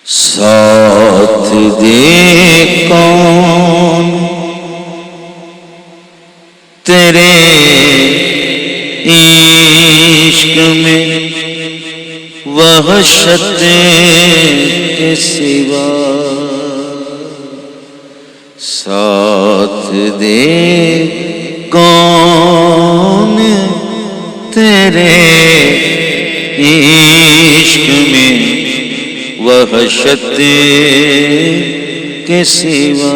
ساتھ دے کون تیرے عشق میں وحشت کے سوا، ساتھ دے کون تیرے عشق میں وحشت کے سوا،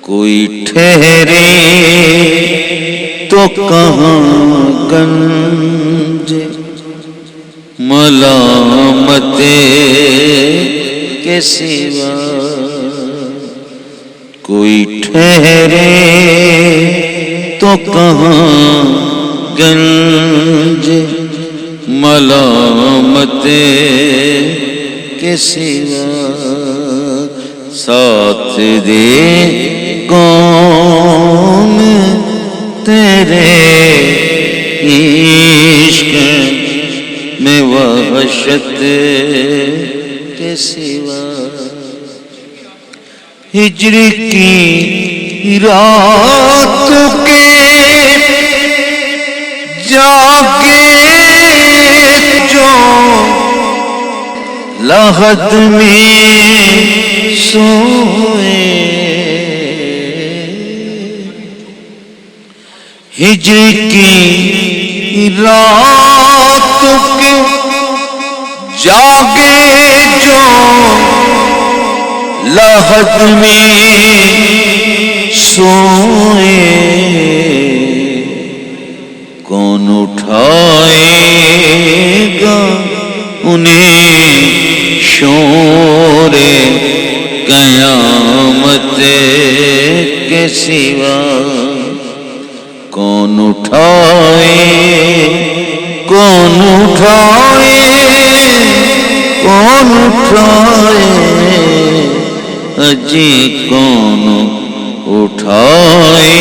کوئی ٹھہرے تو کہاں گنج ملامت کے سوا، کوئی ٹھہرے تو کہاں گنج ملامت کے سوا، ساتھ دے کون تیرے عشق میں وحشت کے سوا، ہجر کی رات کے جاگے جو لحد میں سوئے، ہجر کی رات کے جاگے جو لحد میں سوئے، کون اٹھائے گا انہیں شور قیامت کے سوا، کون اٹھائے کون اٹھائے کون اٹھائے اجی کون اٹھائے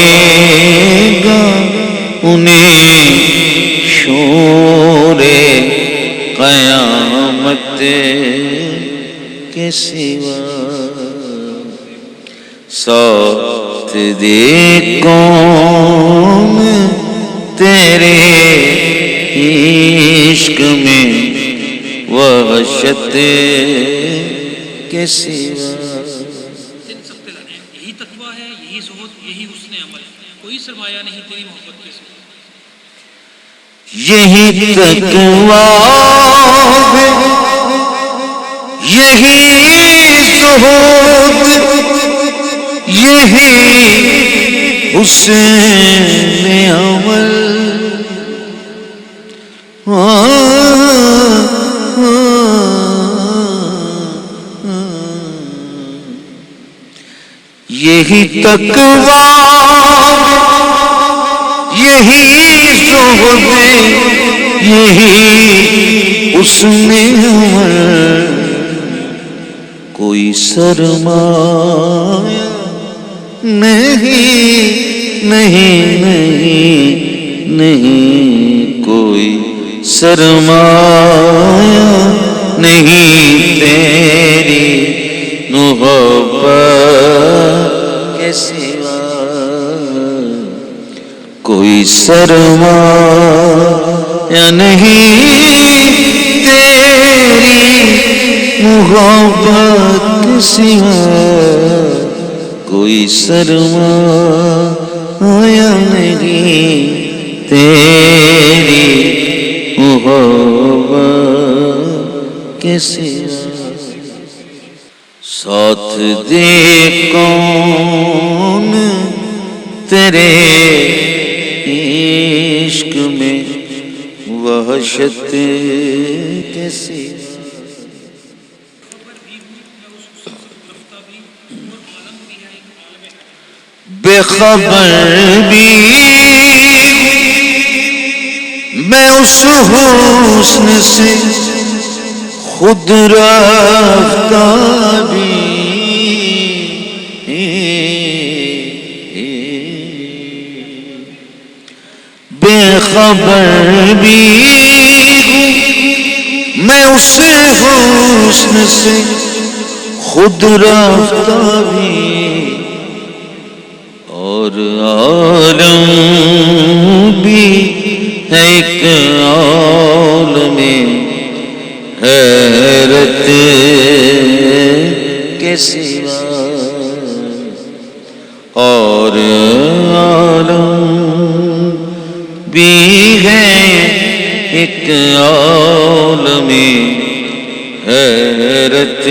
گا انہیں شور قیامت کے سوا، ساتھ دے کون تیرے عشق میں وحشت کے سوا۔ یہی تقویٰ ہے، یہی زہد، یہی حسن عمل، کوئی سرمایہ نہیں تیری محبت کے سوا، یہی تقویٰ ہے، یہی زہد، یہی حسن عمل، یہی تقویٰ یہی زہد، یہی حسن عمل، کوئی سرمایہ نہیں نہیں نہیں نہیں، کوئی سرمایہ نہیں تیری محبت کے سوا، کوئی سرمایہ نہیں تیری محبت کے سوا، کوئی سرمایہ نہیں تیری محبت کے سوا، ساتھ دے کون تیرے عشق میں وحشت کے سوا، بے خبر بھی میں اس حسن سے خود رفتہ بھی بے خبر بھی ہوں میں اس حسن سے خود رفتہ بھی اور عالم بھی ہے ایک عالم حیرت کے سوا اور عالم بھی ہے ایک عالم حیرت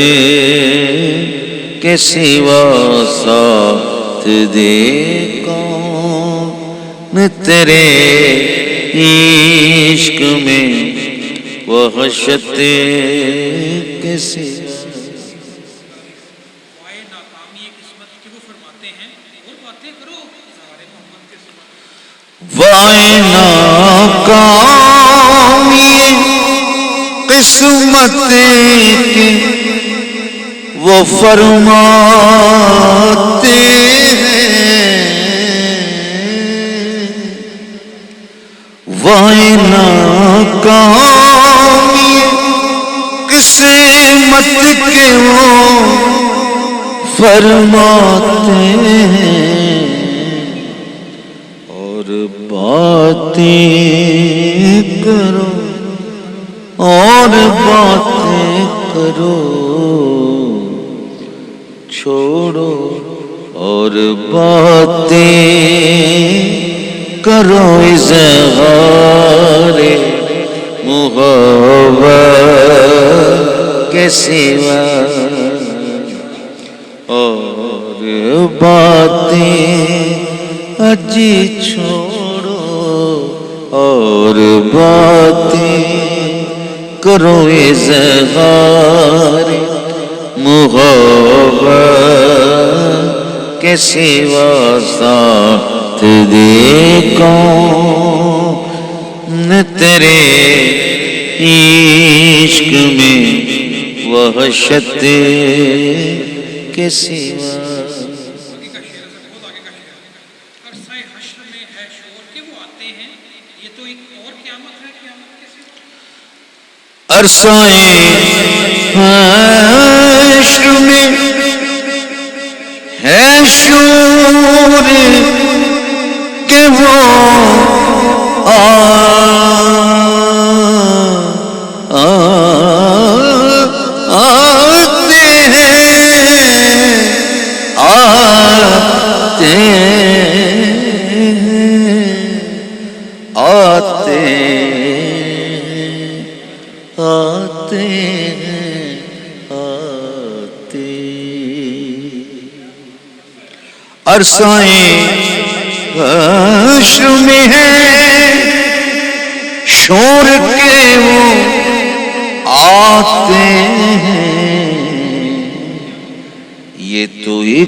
کے سوا ساتھ دے کون تیرے عشق میں وحشت کے سوا وائے ناکامی قسمت کہ وہ فرماتے ہیں اور باتیں کرو اظہار محمد کے سوا وائے ناکامی قسمت کے وہ فرماتے ہیں وائے ناکامی قسمت کے وہ فرماتے ہیں اور باتیں کرو اور باتیں کرو چھوڑو اور باتیں کرو اظہار محبت کے سوا اور باتیں اجی چھوڑو اور باتیں کرو اظہار محبت کے سوا ساتھ دے کون تیرے عشق میں وحشت کے سوا آگے کا شعر بہت آگے کا شعر عرصہ حشر میں ہے شور کہ وہ آتے ہیں یہ تو ایک اور قیامت ہے قیامت کے سوا عرصہ حشر میں ہے شور کہ وہ آتے عرصہ حشر میں ہے شور کے وہ آتے ہیں یہ تو ایک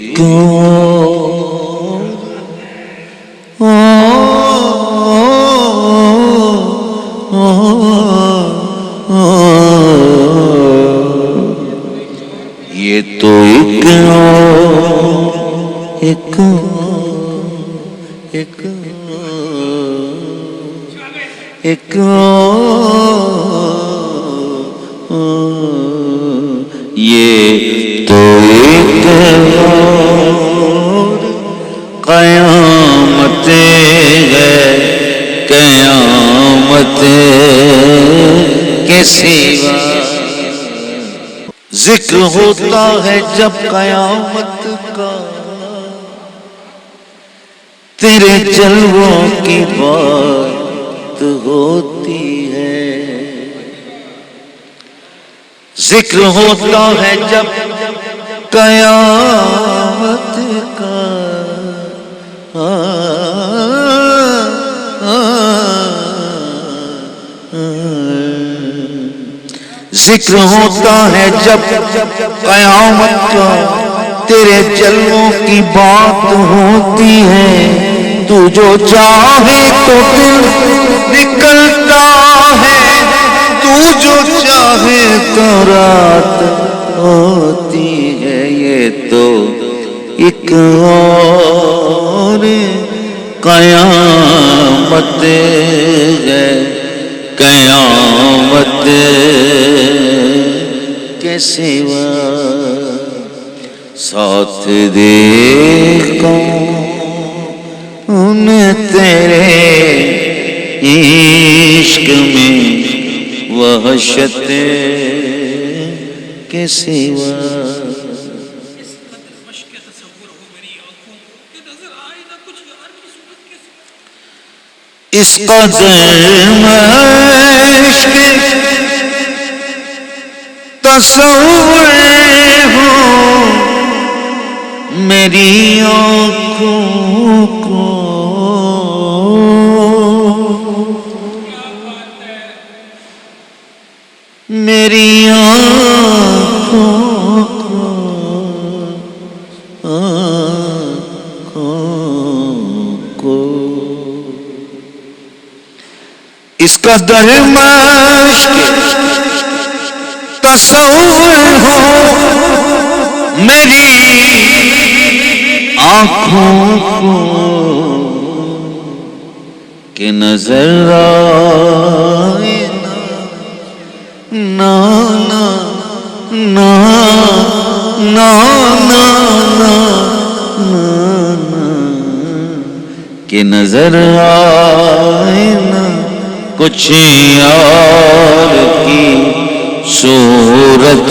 یہ تو ایک یہ تو ایک قیامت ہے قیامت کے سوا ذکر ہوتا ہے جب قیامت کا تیرے جلووں کی بات ہوتی ہے ذکر ہوتا ہے جب قیامت کا ذکر ہوتا ہے جب قیامت کا تیرے جلووں کی بات ہوتی ہے تو جو چاہے تو دل نکلتا ہے تو جو چاہے تو رات ہوتی ہے یہ تو ایک اور قیامت ہے قیامت کے سوا ساتھ دیکھو ان تیرے عشق میں وحشت کے سوا اس قدر مشق تصور ہو میری آنکھوں کو کہ نظر آئے نہ کچھ یار کی صورت کے سوا اس قدر مشق تصور ہو میری آنکھوں کو میری آنکھوں کو اس کا در مشق تصور ہو میری آنکھوں کو کہ نظر آئے نا نا نا نا نا نا کہ نظر آئے نا کچھ یار کی صورت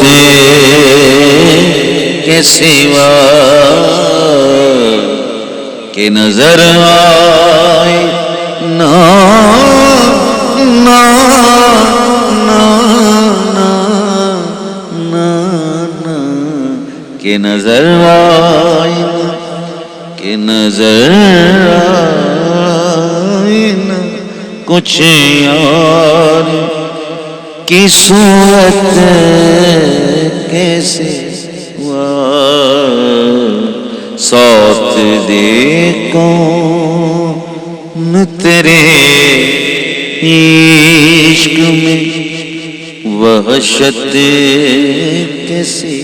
کے سوا کہ نظر آئے نا نا کہ نظر آئے کہ نظر آئے نا کچھ یار کی صورت کیسے ساتھ دیکھو نہ تیرے عشق میں وحشت کیسے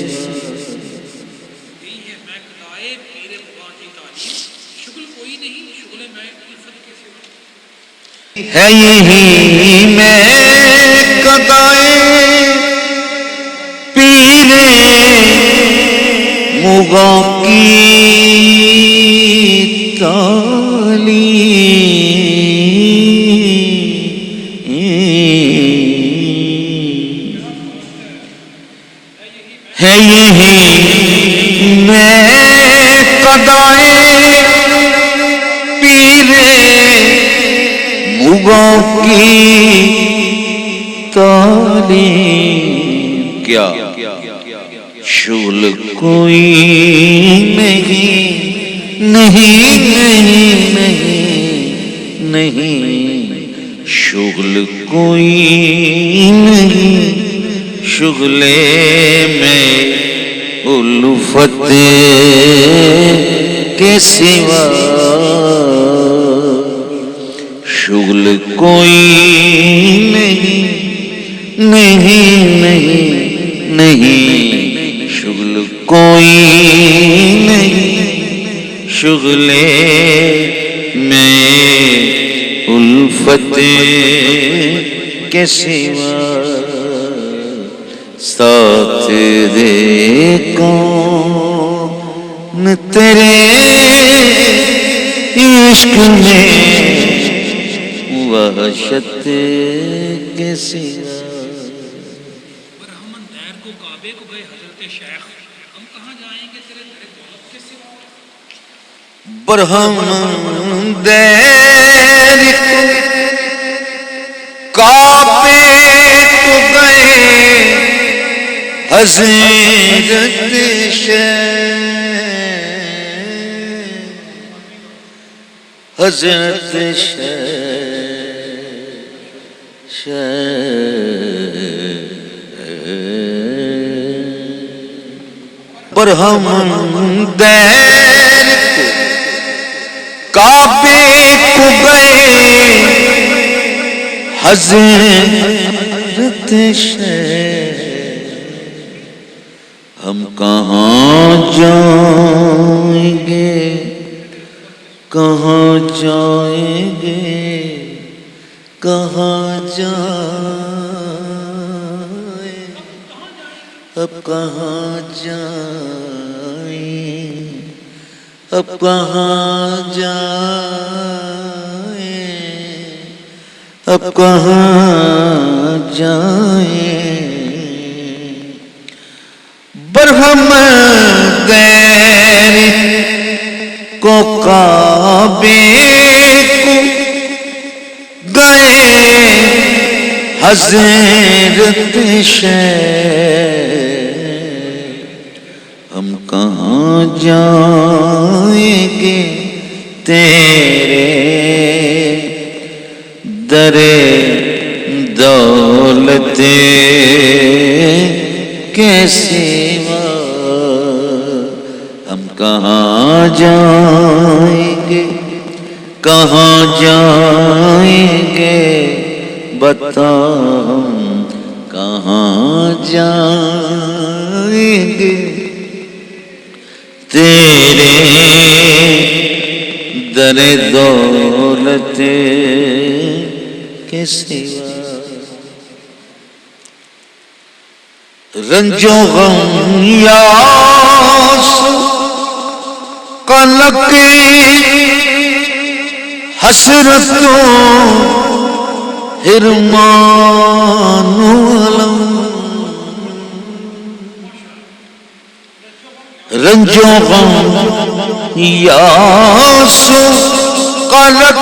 ہے یہی میں قضائے پیر مغاں کی تعلیم ہے یہی میں قضائے پیر مغاں کی تعلیم کیا شغل کوئی نہیں نہیں نہیں نہیں شغل کوئی نہیں شغل میں الفت کے سوا شغل کوئی نہیں نہیں نہیں نہیں شغل کوئی نہیں شغل میں الفت کے سوا ساتھ دیکھو نہ تیرے عشق میں وحشت کے سوا برہمن دیر کو کعبے کو گئے حضرت شیخ ہم کہاں جائیں گے تیرے در دولت کے سوا برہمن دیر کو کعبے کو گئے حضرت شیخ حضرت برہمن دیر کعبے کو گئے حضرت شیخ ہم کہاں جائیں کہاں جائیں گے کہاں جائیں اب کہاں جائیں اب کہاں جائیں اب کہاں جائیں برہم غیر کو کعبے کو گئے حضرت شیخ ہم کہاں جائیں گے تیرے در دولت کے سوا ہم کہاں جائیں گے کہاں جائیں گے بتا ہم کہاں جائیں گے تیرے در دولت کے سوا رنج و غم یاس قلق حسرتوں حرمان و علم رنج و غم یاس قلق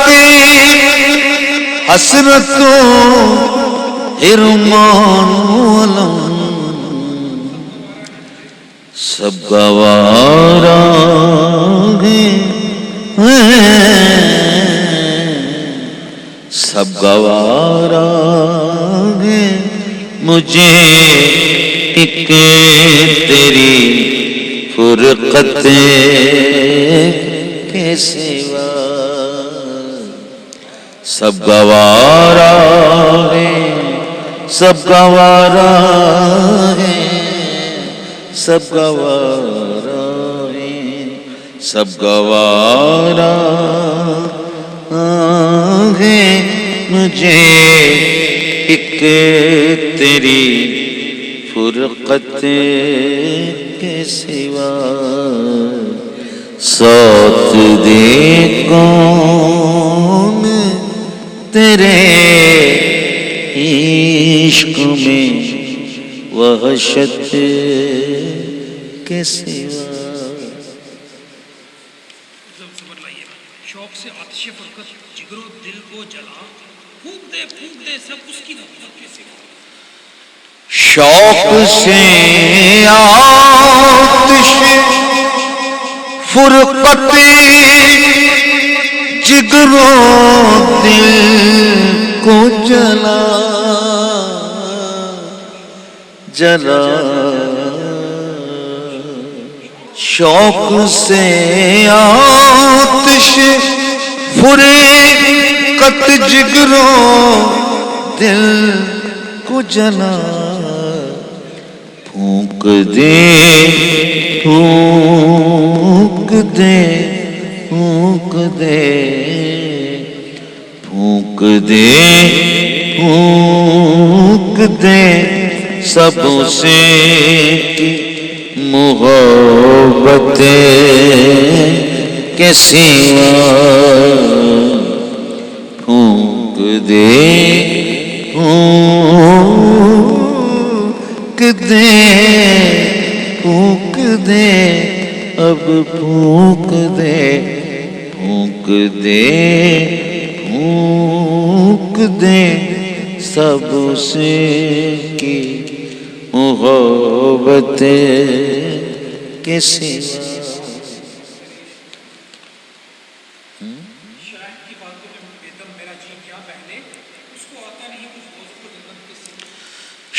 حسرتوں حرمان و علم سب گوارا ہیں سب گوارا ہیں مجھے ایک تیری فرقت کے سوا سب گوارا ہیں سب گوارا ہیں سب گوارا ہیں سب گوارا ہیں مجھے ایک تیری فرقت کے سوا ساتھ دے کون تیرے عشق میں وحشت کے سوا شوق سے آتش فرقت جگر و دل کو جلا پھونک دے سب اس کی محبت کے سوا شوق سے آتش فرقت جگر و دل کو جلا جلا شوق سے آتش فرقت جگر و دل کو جلا پھونک دے پھونک دے پھونک دے پھونک دے پھونک دے سبوں سے محبت کے سوا پھونک دے پھونک دے پھونک دے اب پھونک دے پھونک دے پھونک دے سب سے کی محبت کے سوا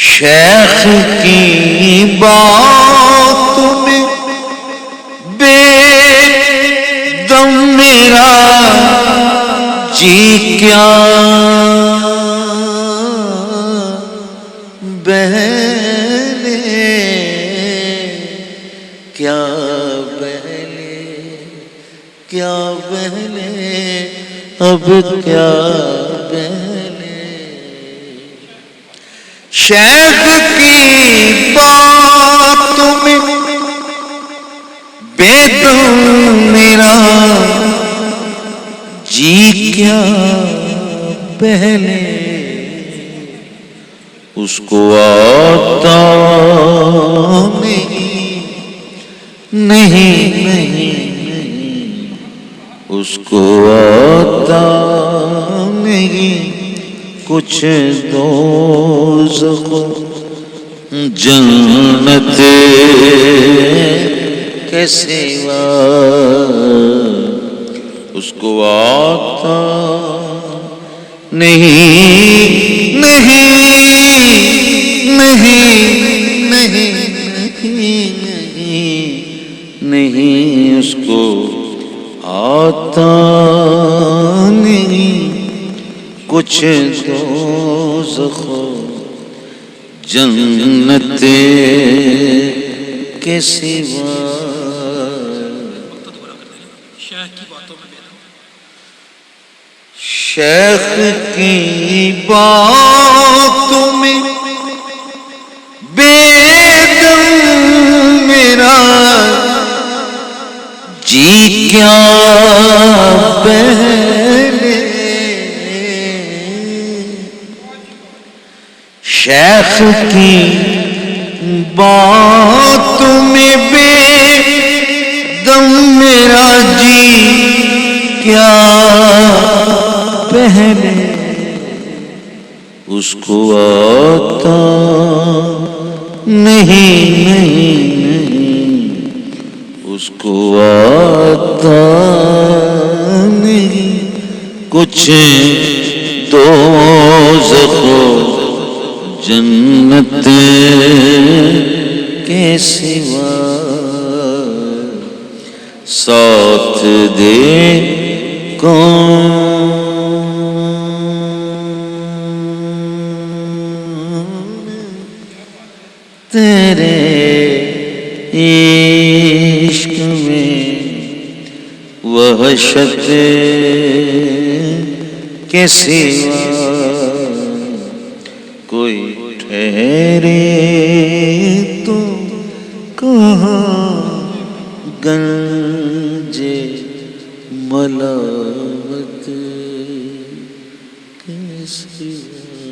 شیخ کی بات میں بے دم میرا جی کیا بہلے کیا بہلے کیا بہنے اب کیا بہنے شیخ کی باتوں میں بے دم میرا جی کیا بہنے اس کو آتا نہیں اس کو آتا نہیں کچھ دوزخ جنت کے سوا اس کو آتا نہیں اس کو آتا نہیں کچھ دوزخ جنت کے سوا شیخ کی باتوں میں بے دم میرا جی کیا بہنے شیخ کی باتوں میں بے دم میرا جی کیا بہنے اس کو آتا نہیں اس کو آتا نہیں کچھ دوزخ جنت کے سوا ساتھ دے کون تیرے عشق میں وحشت کے سوا کوئی ٹھہرے تو کہاں گنج ملامت کے سوا